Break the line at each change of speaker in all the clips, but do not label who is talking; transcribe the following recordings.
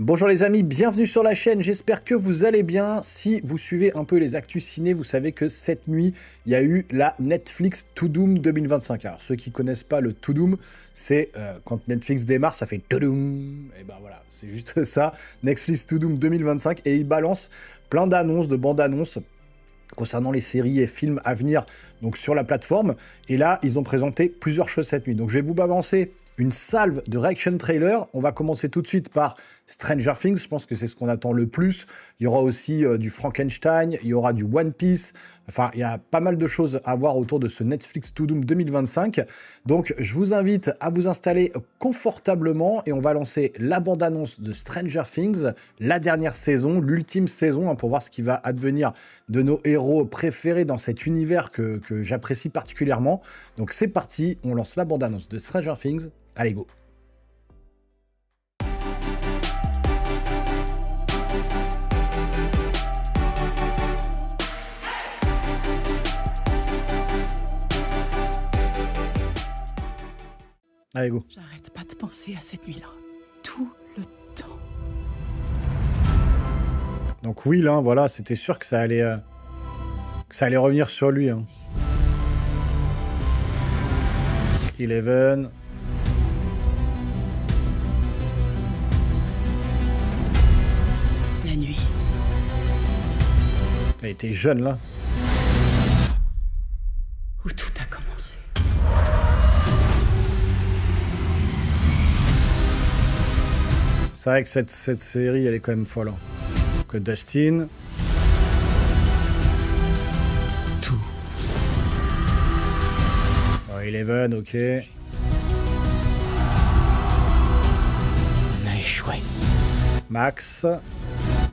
Bonjour les amis, bienvenue sur la chaîne, j'espère que vous allez bien. Si vous suivez un peu les actus ciné, vous savez que cette nuit, il y a eu la Netflix Tudum 2025. Alors ceux qui connaissent pas le Tudum, c'est quand Netflix démarre, ça fait Tudum. Et ben voilà, c'est juste ça, Netflix Tudum 2025. Et ils balancent plein d'annonces, de bandes annonces concernant les séries et films à venir donc sur la plateforme. Et là, ils ont présenté plusieurs choses cette nuit. Donc je vais vous balancer une salve de reaction trailer. On va commencer tout de suite par Stranger Things. Je pense que c'est ce qu'on attend le plus. Il y aura aussi du Frankenstein, il y aura du One Piece. Enfin, il y a pas mal de choses à voir autour de ce Netflix Tudum 2025. Donc, je vous invite à vous installer confortablement et on va lancer la bande-annonce de Stranger Things, la dernière saison, l'ultime saison, hein, pour voir ce qui va advenir de nos héros préférés dans cet univers que j'apprécie particulièrement. Donc, c'est parti, on lance la bande-annonce de Stranger Things. Allez, go! Allez, go!
J'arrête pas de penser à cette nuit-là. Tout le temps.
Donc Will, hein, voilà, c'était sûr que ça allait revenir sur lui. Hein. Eleven.
La nuit.
Elle était jeune, là.
Où tout a commencé.
C'est vrai que cette série, elle est quand même folle. Hein. Que Dustin...
Tout.
Oh, Eleven, ok.
On a échoué.
Max.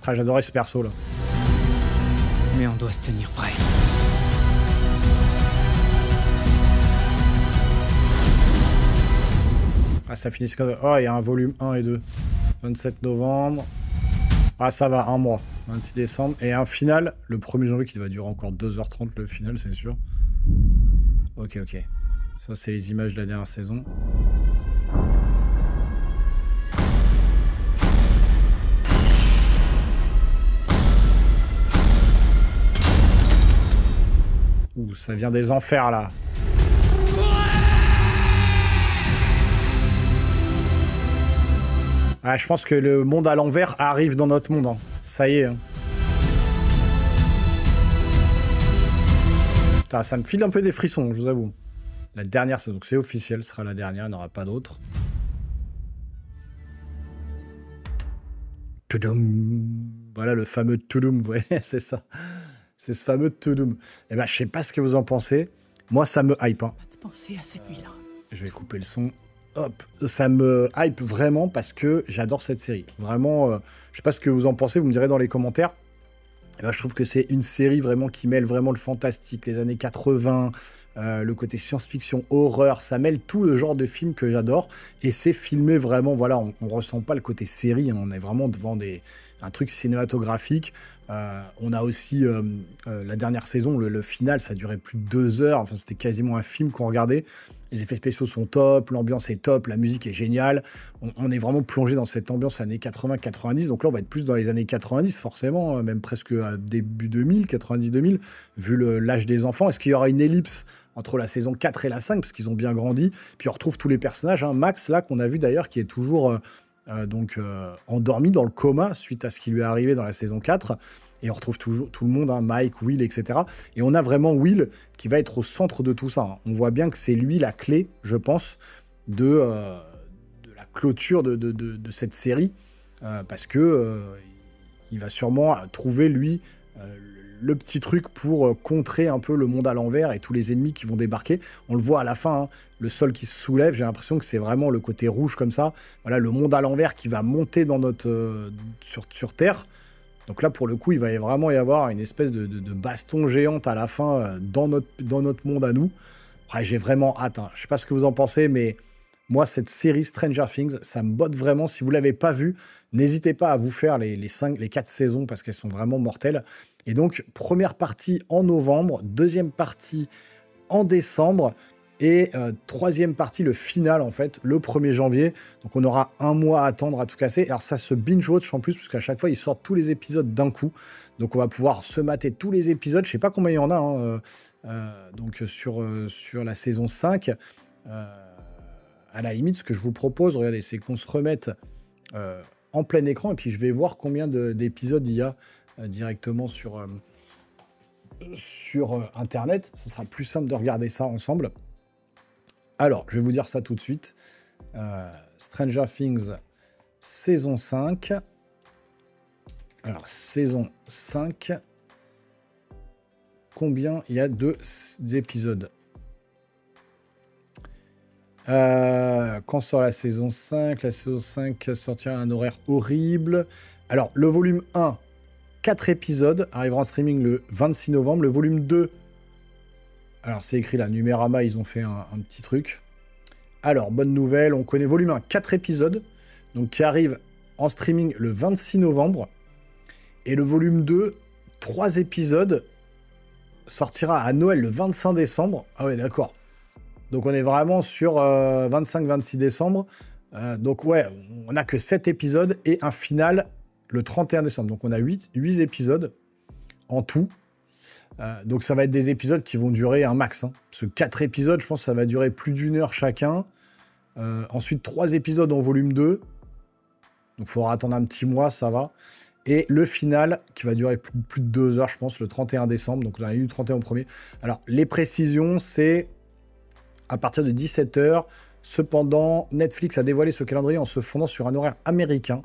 Ah, j'adorais ce perso, là.
Mais on doit se tenir prêt.
Ah, ça finit comme... Oh, il y a un volume 1 et 2. 27 novembre. Ah, ça va, un mois. 26 décembre. Et un final, le 1er janvier, qui va durer encore 2h30, le final, c'est sûr. Ok, ok. Ça, c'est les images de la dernière saison. Ouh, ça vient des enfers, là. Ah, je pense que le monde à l'envers arrive dans notre monde. Hein. Ça y est. Hein. Putain, ça me file un peu des frissons, je vous avoue. La dernière saison, donc c'est officiel, ce sera la dernière, il n'y en aura pas d'autre. Tudum. Voilà le fameux Tudum, vous voyez, c'est ça. C'est ce fameux Tudum. Eh ben, je sais pas ce que vous en pensez. Moi, ça me hype. Hein.
Pas de penser à cette nuit-là.
Je vais couper le son. Hop, ça me hype vraiment parce que j'adore cette série. Vraiment, je sais pas ce que vous en pensez, vous me direz dans les commentaires. Et ben, je trouve que c'est une série vraiment qui mêle vraiment le fantastique, les années 80, le côté science-fiction, horreur, ça mêle tout le genre de film que j'adore. Et c'est filmé vraiment, voilà, on ressent pas le côté série, hein, on est vraiment devant un truc cinématographique. On a aussi la dernière saison, le final, ça durait plus de 2 heures, enfin c'était quasiment un film qu'on regardait. Les effets spéciaux sont top, l'ambiance est top, la musique est géniale. On est vraiment plongé dans cette ambiance années 80-90. Donc là, on va être plus dans les années 90, forcément, même presque à début 2000, 90-2000, vu l'âge des enfants. Est-ce qu'il y aura une ellipse entre la saison 4 et la 5, parce qu'ils ont bien grandi. Puis on retrouve tous les personnages. Hein. Max, là, qu'on a vu d'ailleurs, qui est toujours endormi dans le coma suite à ce qui lui est arrivé dans la saison 4. Et on retrouve toujours tout le monde, hein, Mike, Will, etc. Et on a vraiment Will qui va être au centre de tout ça. Hein. On voit bien que c'est lui la clé, je pense, de la clôture de cette série. Parce que il va sûrement trouver, lui, le petit truc pour contrer un peu le monde à l'envers et tous les ennemis qui vont débarquer. On le voit à la fin, hein, le sol qui se soulève. J'ai l'impression que c'est vraiment le côté rouge comme ça. Voilà, le monde à l'envers qui va monter dans sur Terre. Donc là, pour le coup, il va vraiment y avoir une espèce de baston géante à la fin dans notre monde à nous. Ouais, j'ai vraiment hâte. Hein. Je ne sais pas ce que vous en pensez, mais moi, cette série Stranger Things, ça me botte vraiment. Si vous ne l'avez pas vue, n'hésitez pas à vous faire les 4 saisons parce qu'elles sont vraiment mortelles. Et donc, première partie en novembre, deuxième partie en décembre. Et troisième partie, le final, en fait, le 1er janvier. Donc, on aura un mois à attendre à tout casser. Alors, ça se binge-watch en plus, parce qu'à chaque fois, ils sortent tous les épisodes d'un coup. Donc, on va pouvoir se mater tous les épisodes. Je sais pas combien il y en a, donc, sur la saison 5. À la limite, ce que je vous propose, regardez, c'est qu'on se remette en plein écran. Et puis, je vais voir combien d'épisodes il y a directement sur Internet. Ce sera plus simple de regarder ça ensemble. Alors, je vais vous dire ça tout de suite. Stranger Things, saison 5. Alors, saison 5. Combien il y a d'épisodes quand sort la saison 5? La saison 5 sortira à un horaire horrible. Alors, le volume 1, 4 épisodes, arrivera en streaming le 26 novembre. Le volume 2, alors c'est écrit là, Numérama, ils ont fait un petit truc. Alors, bonne nouvelle, on connaît volume 1, 4 épisodes, donc qui arrive en streaming le 26 novembre. Et le volume 2, 3 épisodes, sortira à Noël le 25 décembre. Ah ouais, d'accord. Donc on est vraiment sur 25-26 décembre. Donc ouais, on n'a que 7 épisodes et un final le 31 décembre. Donc on a 8 épisodes en tout. Donc ça va être des épisodes qui vont durer un max. Parce que 4 épisodes, je pense que ça va durer plus d'1 heure chacun. Ensuite, 3 épisodes en volume 2. Donc il faudra attendre un petit mois, ça va. Et le final, qui va durer plus de 2 heures, je pense, le 31 décembre. Donc on a eu le 31 au premier. Alors, les précisions, c'est à partir de 17 h. Cependant, Netflix a dévoilé ce calendrier en se fondant sur un horaire américain,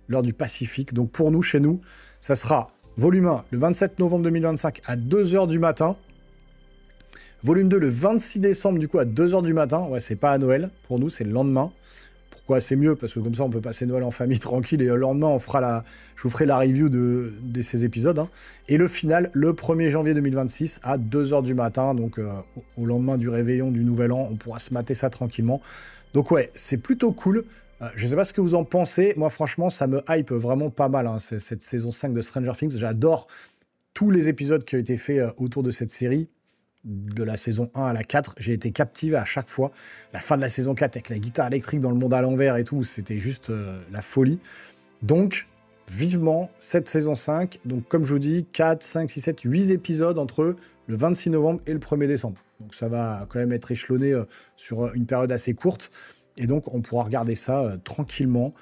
l'heure du Pacifique. Donc pour nous, chez nous, ça sera volume 1, le 27 novembre 2025 à 2 h du matin. Volume 2, le 26 décembre, du coup, à 2 h du matin. Ouais, c'est pas à Noël. Pour nous, c'est le lendemain. Pourquoi c'est mieux? Parce que comme ça, on peut passer Noël en famille tranquille. Et le lendemain, je vous ferai la review de ces épisodes. Et le final, le 1er janvier 2026 à 2 h du matin. Donc, au lendemain du réveillon du Nouvel An, on pourra se mater ça tranquillement. Donc, ouais, c'est plutôt cool. Je sais pas ce que vous en pensez. Moi, franchement, ça me hype vraiment pas mal, cette saison 5 de Stranger Things. J'adore tous les épisodes qui ont été faits autour de cette série. De la saison 1 à la 4, j'ai été captivé à chaque fois. La fin de la saison 4 avec la guitare électrique dans le monde à l'envers et tout, c'était juste la folie. Donc, vivement, cette saison 5. Donc, comme je vous dis, 4, 5, 6, 7, 8 épisodes entre le 26 novembre et le 1er décembre. Donc, ça va quand même être échelonné sur une période assez courte. Et donc, on pourra regarder ça tranquillement.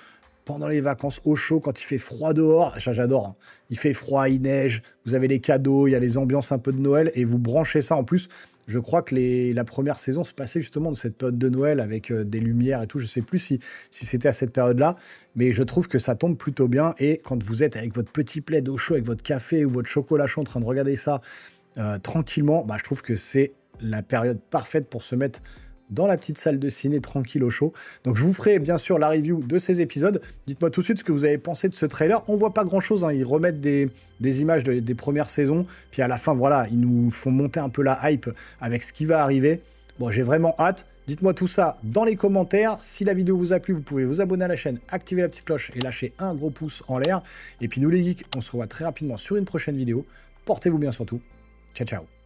Pendant les vacances, au chaud, quand il fait froid dehors, j'adore. Il fait froid, il neige, vous avez les cadeaux, il y a les ambiances un peu de Noël, et vous branchez ça. En plus, je crois que la première saison se passait justement de cette période de Noël avec des lumières et tout. Je sais plus si c'était à cette période-là, mais je trouve que ça tombe plutôt bien. Et quand vous êtes avec votre petit plaid au chaud, avec votre café ou votre chocolat chaud en train de regarder ça tranquillement, je trouve que c'est la période parfaite pour se mettre dans la petite salle de ciné tranquille au chaud. Donc je vous ferai bien sûr la review de ces épisodes. Dites-moi tout de suite ce que vous avez pensé de ce trailer. On voit pas grand chose, ils remettent des images des premières saisons, puis à la fin voilà, ils nous font monter un peu la hype avec ce qui va arriver. Bon, j'ai vraiment hâte. Dites-moi tout ça dans les commentaires. Si la vidéo vous a plu, vous pouvez vous abonner à la chaîne, activer la petite cloche et lâcher un gros pouce en l'air. Et puis nous les geeks, on se revoit très rapidement sur une prochaine vidéo. Portez-vous bien surtout. Ciao ciao.